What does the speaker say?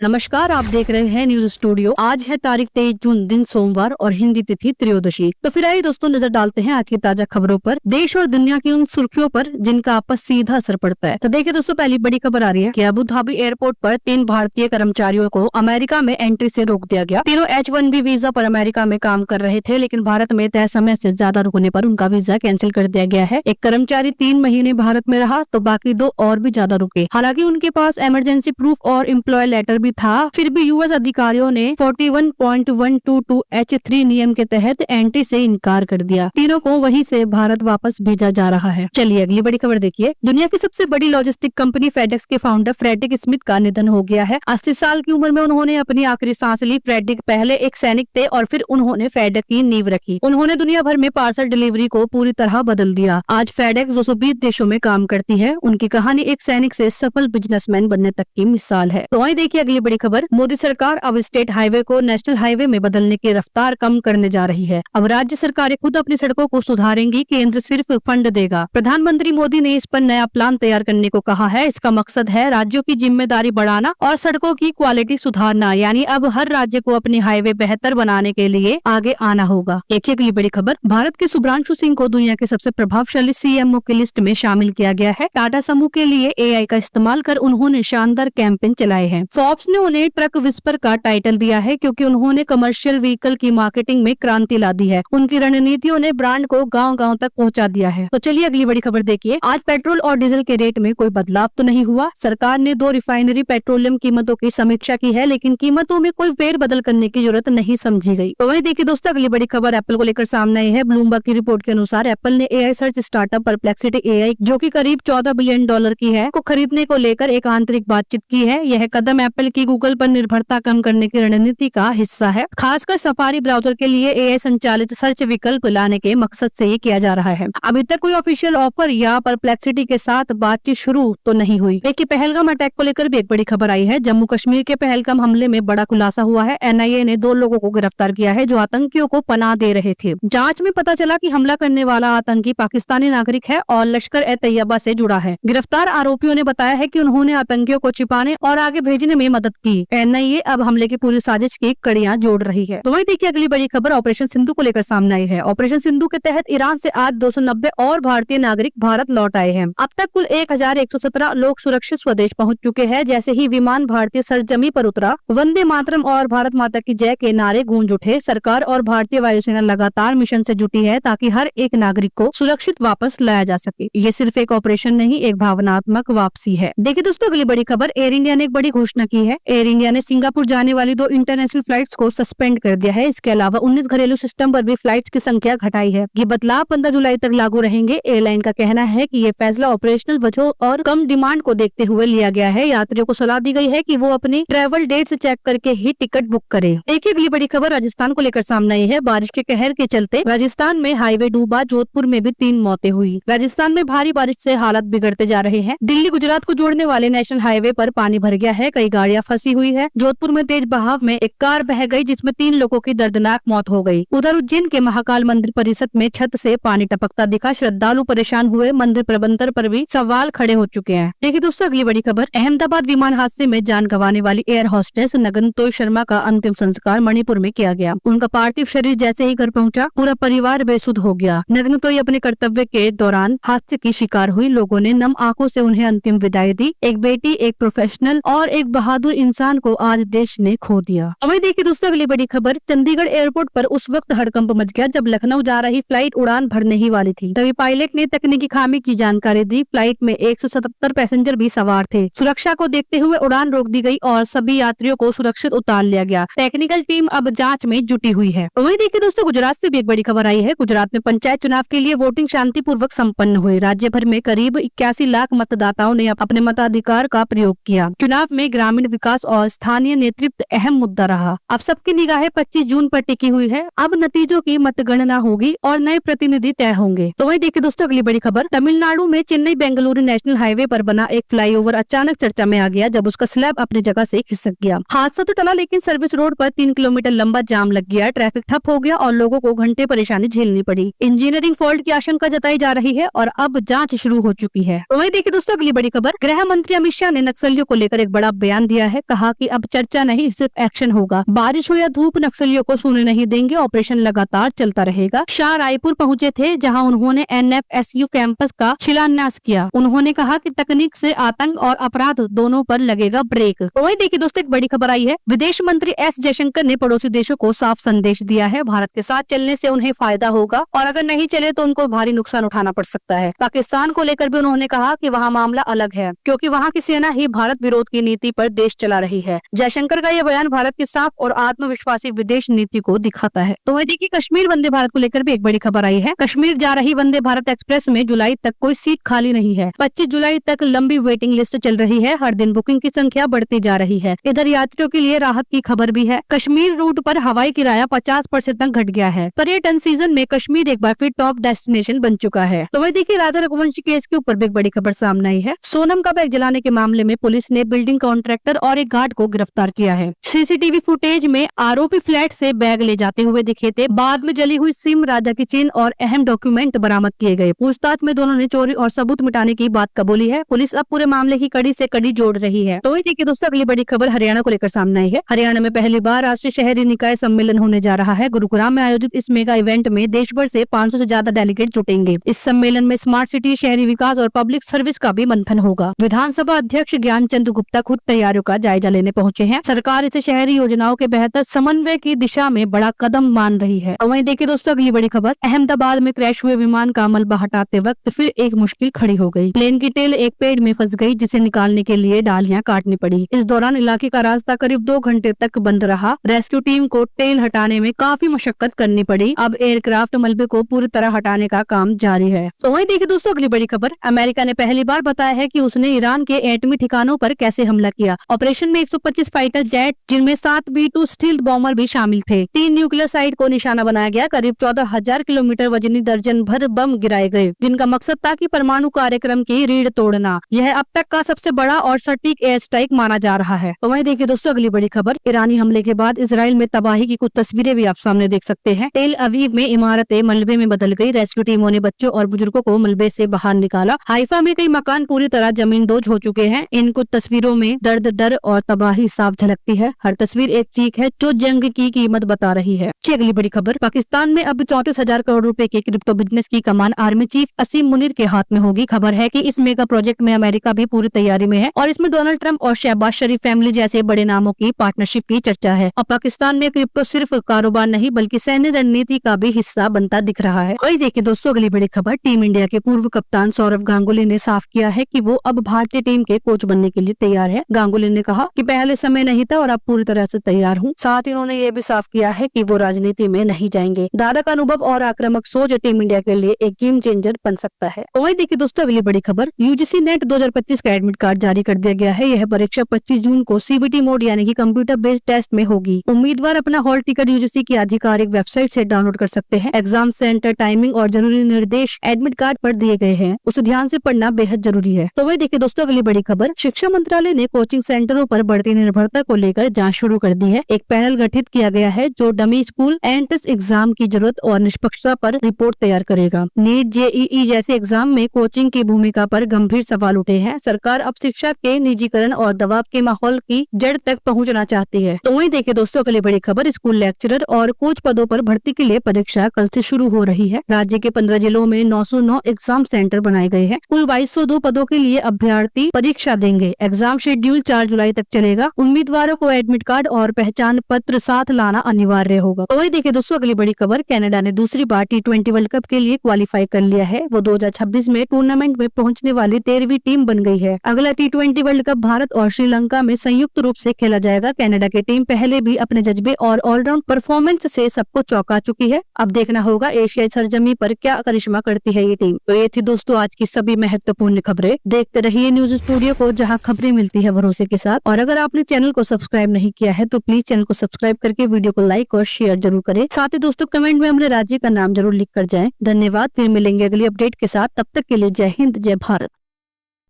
नमस्कार, आप देख रहे हैं न्यूज स्टूडियो। आज है तारीख 23 जून, दिन सोमवार और हिंदी तिथि त्रयोदशी। तो फिर आइए दोस्तों, नजर डालते हैं आज की ताजा खबरों पर, देश और दुनिया की उन सुर्खियों पर जिनका आप पर सीधा असर पड़ता है। तो देखिए दोस्तों, पहली बड़ी खबर आ रही है कि अबू धाबी एयरपोर्ट पर 3 भारतीय कर्मचारियों को अमेरिका में एंट्री से रोक दिया गया। तीनों H-1B वीजा पर अमेरिका में काम कर रहे थे, लेकिन भारत में तय समय से ज्यादा रुकने पर उनका वीजा कैंसिल कर दिया गया है। एक कर्मचारी 3 महीने भारत में रहा तो बाकी 2 और भी ज्यादा रुके। हालांकि उनके पास इमरजेंसी प्रूफ और एम्प्लॉय लेटर भी था, फिर भी यूएस अधिकारियों ने 41.122 H3 नियम के तहत एंट्री से इनकार कर दिया। तीनों को वहीं से भारत वापस भेजा जा रहा है। चलिए अगली बड़ी खबर देखिए। दुनिया की सबसे बड़ी लॉजिस्टिक कंपनी फेडेक्स के फाउंडर फ्रेडरिक स्मिथ का निधन हो गया है। 80 साल की उम्र में उन्होंने अपनी आखिरी सांस ली। फ्रेडरिक पहले एक सैनिक थे और फिर उन्होंने फेडेक्स की नींव रखी। उन्होंने दुनिया भर में पार्सल डिलीवरी को पूरी तरह बदल दिया। आज फेडेक्स 220 देशों में काम करती है। उनकी कहानी एक सैनिक से सफल बिजनेसमैन बनने तक की मिसाल है। तो आइए देखिए अगली बड़ी खबर। मोदी सरकार अब स्टेट हाईवे को नेशनल हाईवे में बदलने की रफ्तार कम करने जा रही है। अब राज्य सरकारें खुद अपनी सड़कों को सुधारेंगी, केंद्र सिर्फ फंड देगा। प्रधानमंत्री मोदी ने इस पर नया प्लान तैयार करने को कहा है। इसका मकसद है राज्यों की जिम्मेदारी बढ़ाना और सड़कों की क्वालिटी सुधारना। यानी अब हर राज्य को अपने हाईवे बेहतर बनाने के लिए आगे आना होगा। एक अगली बड़ी खबर। भारत के शुभ्रांशु सिंह को दुनिया के सबसे प्रभावशाली CMO की लिस्ट में शामिल किया गया है। टाटा समूह के लिए AI का इस्तेमाल कर उन्होंने शानदार कैंपेन चलाए हैं। फोर्ब्स ने उन्हें ट्रक विस्पर का टाइटल दिया है क्योंकि उन्होंने कमर्शियल व्हीकल की मार्केटिंग में क्रांति ला दी है। उनकी रणनीतियों ने ब्रांड को गांव-गांव तक पहुंचा दिया है। तो चलिए अगली बड़ी खबर देखिए। आज पेट्रोल और डीजल के रेट में कोई बदलाव तो नहीं हुआ। सरकार ने 2 रिफाइनरी पेट्रोलियम कीमतों की समीक्षा की है, लेकिन कीमतों में कोई फेरबदल करने की जरूरत नहीं समझी गई। तो वही देखिए दोस्तों, अगली बड़ी खबर एप्पल को लेकर सामने आई है। ब्लूमबर्ग की रिपोर्ट के अनुसार एप्पल ने AI search startup perplexity AI, जो कि करीब $14 बिलियन की है, को खरीदने को लेकर एक आंतरिक बातचीत की है। यह कदम एप्पल की गूगल पर निर्भरता कम करने की रणनीति का हिस्सा है। खासकर सफारी ब्राउजर के लिए AI संचालित सर्च विकल्प लाने के मकसद से ये किया जा रहा है। अभी तक कोई ऑफिशियल ऑफर या परप्लेक्सिटी के साथ बातचीत शुरू तो नहीं हुई। देखिए, पहलगाम अटैक को लेकर भी एक बड़ी खबर आई है। जम्मू कश्मीर के पहलगाम हमले में बड़ा खुलासा हुआ है। NIA ने 2 लोगों को गिरफ्तार किया है जो आतंकियों को पनाह दे रहे थे। जांच में पता चला कि हमला करने वाला आतंकी पाकिस्तानी नागरिक है और लश्कर-ए-तैयबा से जुड़ा है। गिरफ्तार आरोपियों ने बताया है कि उन्होंने आतंकियों को छिपाने और आगे भेजने में मदद की। NIA अब हमले की पूरी साजिश की कड़ियां जोड़ रही है। तो वही देखिए अगली बड़ी खबर ऑपरेशन सिंधु को लेकर सामने आई है। ऑपरेशन सिंधु के तहत ईरान से आज 290 और भारतीय नागरिक भारत लौट आए हैं। अब तक कुल 1117 लोग सुरक्षित स्वदेश पहुंच चुके हैं। जैसे ही विमान भारतीय सरजमी पर उतरा, वंदे मातरम और भारत माता की जय के नारे गूंज उठे। सरकार और भारतीय वायुसेना लगातार मिशन से जुटी है ताकि हर एक नागरिक को सुरक्षित वापस लाया जा सके। ये सिर्फ एक ऑपरेशन नहीं, एक भावनात्मक वापसी है। देखिए दोस्तों, अगली बड़ी खबर। एयर इंडिया ने एक बड़ी घोषणा की है। एयर इंडिया ने सिंगापुर जाने वाली 2 इंटरनेशनल फ्लाइट्स को सस्पेंड कर दिया है। इसके अलावा 19 घरेलू सिस्टम पर भी फ्लाइट्स की संख्या घटाई है। ये बदलाव 15 जुलाई तक लागू रहेंगे। एयरलाइन का कहना है कि ये फैसला ऑपरेशनल वजहों और कम डिमांड को देखते हुए लिया गया है। यात्रियों को सलाह दी गई है कि वो अपनी ट्रैवल डेट्स चेक करके ही टिकट बुक करें। एक अगली बड़ी खबर राजस्थान को लेकर सामने आई है। बारिश के कहर के चलते राजस्थान में हाईवे डूबा। जोधपुर में भी 3 मौतें हुई। राजस्थान में भारी बारिश से हालात बिगड़ते जा रहे हैं। दिल्ली गुजरात को जोड़ने वाले नेशनल हाईवे पर पानी भर गया है। कई गाड़ियां फंसी हुई है। जोधपुर में तेज बहाव में एक कार बह गई जिसमें 3 लोगों की दर्दनाक मौत हो गई। उधर उज्जैन के महाकाल मंदिर परिसर में छत से पानी टपकता दिखा। श्रद्धालु परेशान हुए। मंदिर प्रबंधन पर भी सवाल खड़े हो चुके हैं। देखिए दोस्तों, अगली बड़ी खबर। अहमदाबाद विमान हादसे में जान गंवाने वाली एयर होस्टेस नगनतोय शर्मा का अंतिम संस्कार मणिपुर में किया गया। उनका पार्थिव शरीर जैसे ही घर पहुंचा, पूरा परिवार बेसुध हो गया। नगनतोय अपने कर्तव्य के दौरान हादसे की शिकार हुई। लोगों ने नम आंखों से उन्हें अंतिम विदाई दी। एक बेटी, एक प्रोफेशनल और एक बहादुर इंसान को आज देश ने खो दिया। वहीं देखिए दोस्तों, अगली बड़ी खबर। चंडीगढ़ एयरपोर्ट पर उस वक्त हड़कंप मच गया जब लखनऊ जा रही फ्लाइट उड़ान भरने ही वाली थी। तभी पायलट ने तकनीकी खामी की जानकारी दी। फ्लाइट में 177 पैसेंजर भी सवार थे। सुरक्षा को देखते हुए उड़ान रोक दी गई और सभी यात्रियों को सुरक्षित उतार लिया गया। टेक्निकल टीम अब जांच में जुटी हुई है। वहीं देखिए दोस्तों, गुजरात से भी एक बड़ी खबर आई है। गुजरात में पंचायत चुनाव के लिए वोटिंग शांतिपूर्वक संपन्न हुई। राज्य भर में करीब 81 लाख मतदाताओं ने अपने मताधिकार का प्रयोग किया। चुनाव में ग्रामीण विकास और स्थानीय नेतृत्व अहम मुद्दा रहा। अब सबकी निगाहें 25 जून पर टिकी हुई है। अब नतीजों की मतगणना होगी और नए प्रतिनिधि तय होंगे। तो वही देखिए दोस्तों, अगली बड़ी खबर। तमिलनाडु में चेन्नई बेंगलुरु नेशनल हाईवे पर बना एक फ्लाईओवर अचानक चर्चा में आ गया जब उसका स्लैब अपनी जगह से खिसक गया। हादसा तो टला, लेकिन सर्विस रोड पर 3 किलोमीटर लंबा जाम लग गया। ट्रैफिक ठप हो गया और लोगों को घंटे परेशानी झेलनी पड़ी। इंजीनियरिंग फॉल्ट की आशंका जताई जा रही है और अब जांच शुरू हो चुकी है। तो वही देखिए दोस्तों, अगली बड़ी खबर। गृह मंत्री अमित शाह ने नक्सलियों को लेकर एक बड़ा बयान दिया है, कहा कि अब चर्चा नहीं सिर्फ एक्शन होगा। बारिश हो या धूप, नक्सलियों को सोने नहीं देंगे, ऑपरेशन लगातार चलता रहेगा। शाह रायपुर पहुंचे थे, जहां उन्होंने NFSU कैंपस का शिलान्यास किया। उन्होंने कहा कि तकनीक से आतंक और अपराध दोनों पर लगेगा ब्रेक। वही देखिए दोस्तों, एक बड़ी खबर आई है। विदेश मंत्री S जयशंकर ने पड़ोसी देशों को साफ संदेश दिया है, भारत के साथ चलने से उन्हें फायदा होगा और अगर नहीं चले तो उनको भारी नुकसान उठाना पड़ सकता है। पाकिस्तान को लेकर भी उन्होंने कहा कि वहाँ मामला अलग है, क्योंकि वहाँ की सेना ही भारत विरोध की नीति पर देश चला रही है। जयशंकर का यह बयान भारत की साफ और आत्मविश्वासी विदेश नीति को दिखाता है। तो वही देखिए, कश्मीर वंदे भारत को लेकर भी एक बड़ी खबर आई है। कश्मीर जा रही वंदे भारत एक्सप्रेस में जुलाई तक कोई सीट खाली नहीं है। 25 जुलाई तक लंबी वेटिंग लिस्ट चल रही है। हर दिन बुकिंग की संख्या बढ़ती जा रही है। इधर यात्रियों के लिए राहत की खबर भी है। कश्मीर रूट पर हवाई किराया 50% तक घट गया है। पर्यटन सीजन में कश्मीर एक बार फिर टॉप डेस्टिनेशन बन चुका है। तो वही देखिए, राधा रघुवंशी केस के ऊपर भी एक बड़ी खबर सामने आई है। सोनम का बैग जलाने के मामले में पुलिस ने बिल्डिंग कॉन्ट्रैक्टर और एक गार्ड को गिरफ्तार किया है। CCTV फुटेज में आरोपी फ्लैट से बैग ले जाते हुए दिखे थे। बाद में जली हुई सिम, राजा की चेन और अहम डॉक्यूमेंट बरामद किए गए। पूछताछ में दोनों ने चोरी और सबूत मिटाने की बात कबूली है। पुलिस अब पूरे मामले की कड़ी से कड़ी जोड़ रही है। तो वही देखिए दोस्तों, अगली बड़ी खबर हरियाणा को लेकर सामने आई है। हरियाणा में पहली बार राष्ट्रीय शहरी निकाय सम्मेलन होने जा रहा है। गुरुग्राम में आयोजित इस मेगा इवेंट में देश भर से 500 से ज्यादा डेलीगेट जुटेंगे। इस सम्मेलन में स्मार्ट सिटी, शहरी विकास और पब्लिक सर्विस का भी मंथन होगा। विधानसभा अध्यक्ष ज्ञानचंद गुप्ता खुद तैयारियों का जायजा लेने पहुंचे हैं। सरकार इसे शहरी योजनाओं के बेहतर समन्वय की दिशा में बड़ा कदम मान रही है। और वहीं देखिए दोस्तों, अगली बड़ी खबर, अहमदाबाद में क्रैश हुए विमान का मलबा हटाते वक्त फिर एक मुश्किल खड़ी हो गई। प्लेन की टेल एक पेड़ में फंस गई, जिसे निकालने के लिए डालियां काटनी पड़ी। इस दौरान इलाके का रास्ता करीब 2 घंटे तक बंद रहा। रेस्क्यू टीम को टेल हटाने में काफी मशक्कत करनी पड़ी। अब एयरक्राफ्ट मलबे को पूरी तरह हटाने का काम जारी है। तो वहीं देखिए दोस्तों, अगली बड़ी खबर, अमेरिका ने पहली बार बताया है कि उसने ईरान के एटमी ठिकानों पर कैसे हमला किया। ऑपरेशन में 125 फाइटर जेट, जिनमें 7 B-2 स्टील्थ बॉम्बर भी शामिल थे। 3 न्यूक्लियर साइट को निशाना बनाया गया। करीब 14,000 किलोमीटर वजनी दर्जन भर बम गिराए गए, जिनका मकसद था कि परमाणु कार्यक्रम की रीढ़ तोड़ना। यह अब तक का सबसे बड़ा और सटीक एयर स्ट्राइक माना जा रहा है। तो वहीं देखिए दोस्तों, अगली बड़ी खबर, ईरानी हमले के बाद इजराइल में तबाही की कुछ तस्वीरें भी आप सामने देख सकते हैं। टेल अवीव में इमारतें मलबे में बदल गई। रेस्क्यू टीमों ने बच्चों और बुजुर्गों को मलबे से बाहर निकाला। हाइफा में कई मकान पूरी तरह जमींदोज हो चुके हैं। इन कुछ तस्वीरों में दर्द, डर और तबाही साफ झलकती है। हर तस्वीर एक चीख है जो जंग की कीमत बता रही है। अगली बड़ी खबर, पाकिस्तान में अब 34,000 करोड़ रुपए के क्रिप्टो बिजनेस की कमान आर्मी चीफ असीम मुनीर के हाथ में होगी। खबर है कि इस मेगा प्रोजेक्ट में अमेरिका भी पूरी तैयारी में है और इसमें डोनाल्ड ट्रंप और शहबाज शरीफ फैमिली जैसे बड़े नामों की पार्टनरशिप की चर्चा है। और पाकिस्तान में क्रिप्टो सिर्फ कारोबार नहीं बल्कि सैन्य रणनीति का भी हिस्सा बनता दिख रहा है। वही देखिए दोस्तों, अगली बड़ी खबर, टीम इंडिया के पूर्व कप्तान सौरव गांगुली ने साफ किया है कि वो अब भारतीय टीम के कोच बनने के लिए तैयार है। गांगुली ने कहा कि पहले समय नहीं था और अब पूरी तरह से तैयार हूँ। साथ ही उन्होंने ये भी साफ किया है कि वो राजनीति में नहीं जाएंगे। दादा का अनुभव और आक्रामक सोच टीम इंडिया के लिए एक गेम चेंजर बन सकता है। वही देखिए दोस्तों, अगली बड़ी खबर, UGC नेट 2025 का एडमिट कार्ड जारी कर दिया गया है। यह परीक्षा 25 जून को CBT मोड यानी कि कंप्यूटर बेस्ड टेस्ट में होगी। उम्मीदवार अपना हॉल टिकट UGC की आधिकारिक वेबसाइट से डाउनलोड कर सकते हैं। एग्जाम सेंटर, टाइमिंग और जरूरी निर्देश एडमिट कार्ड पर दिए गए हैं। उसे ध्यान से पढ़ना बेहद जरूरी है। तो वही देखिए दोस्तों, अगली बड़ी खबर, शिक्षा मंत्रालय ने कोचिंग सेंटरों पर बढ़ती निर्भरता को लेकर जांच शुरू कर दी है। एक पैनल गठित किया गया है जो डमी स्कूल एंट्रेंस एग्जाम की जरूरत और निष्पक्षता पर रिपोर्ट तैयार करेगा। नीट, JEE जैसे एग्जाम में कोचिंग की भूमिका पर गंभीर सवाल उठे हैं। सरकार अब शिक्षा के निजीकरण और दबाव के माहौल की जड़ तक पहुंचना चाहती है। तो वहीं देखिए दोस्तों, अगली बड़ी खबर, स्कूल लेक्चरर और कोच पदों पर भर्ती के लिए परीक्षा कल से शुरू हो रही है। राज्य के 15 जिलों में 909 एग्जाम सेंटर बनाए गए हैं। कुल 2202 पदों के लिए अभ्यर्थी परीक्षा देंगे। एग्जाम शेड्यूल 4 जुलाई तक चलेगा। उम्मीदवारों को एडमिट कार्ड और पहचान पत्र साथ लाना अनिवार्य होगा। तो वही देखिए दोस्तों, अगली बड़ी खबर, कनाडा ने दूसरी बार T20 वर्ल्ड कप के लिए क्वालिफाई कर लिया है। वो 2026 में टूर्नामेंट में पहुंचने वाली 13वीं टीम बन गई है। अगला T20 वर्ल्ड कप भारत और श्रीलंका में संयुक्त रूप से खेला जाएगा। कनाडा की टीम पहले भी अपने जज्बे और ऑलराउंड परफॉर्मेंस से सबको चौंका चुकी है। अब देखना होगा एशियाई सरजमी पर क्या करिश्मा करती है ये टीम। तो ये थी दोस्तों आज की सभी महत्वपूर्ण खबरें। देखते रहिए न्यूज स्टूडियो को, जहां खबरें मिलती है भरोसे के साथ। और अगर आपने चैनल को सब्सक्राइब नहीं किया है तो प्लीज चैनल को सब्सक्राइब करके वीडियो को लाइक और शेयर जरूर करें। साथ ही दोस्तों कमेंट में अपने राज्य का नाम जरूर लिख कर जाएं। धन्यवाद, फिर मिलेंगे अगली अपडेट के साथ। तब तक के लिए जय हिंद, जय भारत।